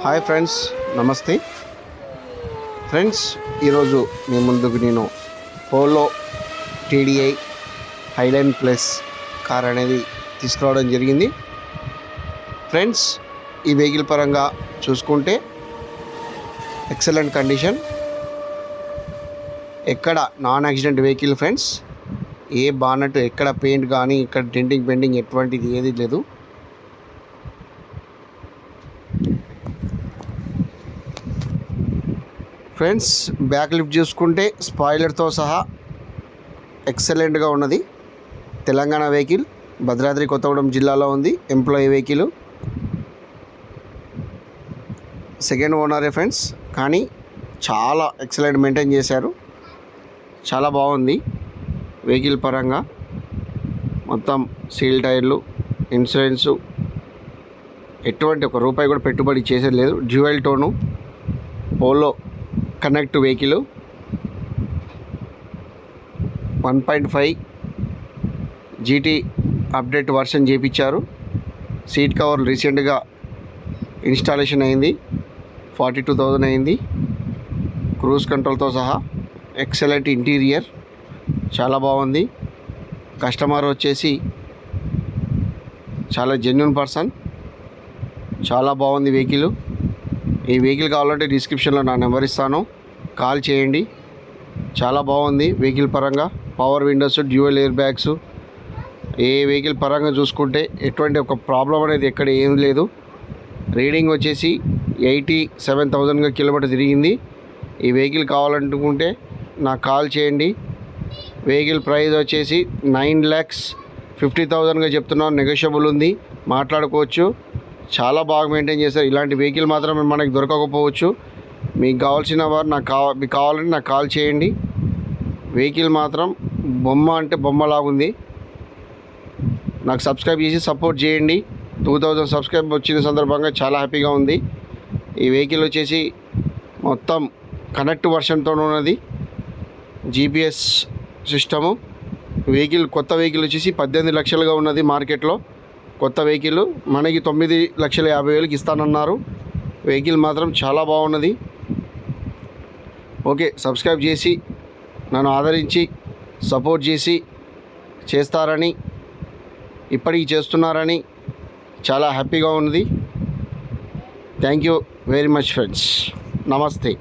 Hi friends, నమస్తే friends. ఈరోజు మీ ముందుకు నేను polo TDI highline plus car అనేది తీసుకురావడం జరిగింది. ఫ్రెండ్స్, ఈ వెహికల్ పరంగా చూసుకుంటే ఎక్సలెంట్ కండిషన్, ఎక్కడ నాన్ యాక్సిడెంట్ వెహికల్ ఫ్రెండ్స్. ఏ బానట్ ఎక్కడ పెయింట్ కానీ ఇక్కడ డెంటింగ్ పెయింటింగ్ ఎటువంటిది ఏది లేదు. ఫ్రెండ్స్, బ్యాక్ లిఫ్ట్ చూసుకుంటే స్పాయిలర్తో సహా ఎక్సలెంట్గా ఉన్నది. తెలంగాణ వెహికల్, భద్రాద్రి కొత్తగూడెం జిల్లాలో ఉంది. ఎంప్లాయీ వెహికల్, సెకండ్ ఓనరే ఫ్రెండ్స్, కానీ చాలా ఎక్సలెంట్ మెయింటైన్ చేశారు. చాలా బాగుంది వెహికల్ పరంగా. మొత్తం సీల్ టైర్లు, ఇన్సూరెన్సు, ఎటువంటి ఒక రూపాయి కూడా పెట్టుబడి చేసేది లేదు. Dual tone polo connect vehicle, 1.5 GT update version చేయించారు. సీట్ కవర్ రీసెంట్గా ఇన్స్టాలేషన్ అయింది, 42,000 అయింది. క్రూజ్ కంట్రోల్తో సహా ఎక్సలెంట్ ఇంటీరియర్, చాలా బాగుంది. కస్టమర్ వచ్చేసి చాలా జెన్యూన్ పర్సన్, చాలా బాగుంది వెహికల్. ఈ వెహికల్ కావాలంటే డిస్క్రిప్షన్లో నా నెంబర్ ఇస్తాను, కాల్ చేయండి. చాలా బాగుంది వెహికల్ పరంగా. Power windows, dual air bags, ఏ వెహికల్ పరంగా చూసుకుంటే ఎటువంటి ఒక ప్రాబ్లం అనేది ఎక్కడ ఏం లేదు. రీడింగ్ వచ్చేసి 87,000 కిలోమీటర్ తిరిగింది. ఈ వెహికల్ కావాలనుకుంటే నాకు కాల్ చేయండి. వెహికల్ ప్రైస్ వచ్చేసి 9,50,000 చెప్తున్నాను. నెగోషియబుల్ ఉంది, మాట్లాడుకోవచ్చు. చాలా బాగా మెయింటైన్ చేస్తారు. ఇలాంటి వెహికల్ మాత్రం మనకి దొరకకపోవచ్చు. మీకు కావాల్సిన వారు మీకు కావాలంటే నాకు కాల్ చేయండి. వెహికల్ మాత్రం బొమ్మ అంటే బొమ్మలాగుంది. నాకు సబ్స్క్రైబ్ చేసి సపోర్ట్ చేయండి. 2,000 సబ్స్క్రైబ్ వచ్చిన సందర్భంగా చాలా హ్యాపీగా ఉంది. ఈ వెహికల్ వచ్చేసి మొత్తం కనెక్ట్ వర్షన్తో ఉన్నది, జీపీఎస్ సిస్టము. వెహికల్ కొత్త వెహికల్ వచ్చేసి 18 లక్షలుగా ఉన్నది మార్కెట్లో. కొత్త వెహికల్ మనకి 9,50,000 ఇస్తానన్నారు. వెహికల్ మాత్రం చాలా బాగున్నది. ఓకే, సబ్స్క్రైబ్ చేసి నన్ను ఆదరించి సపోర్ట్ చేస్తారని, ఇప్పటికీ చేస్తున్నారని చాలా హ్యాపీగా ఉన్నది. Thank you very much friends. నమస్తే.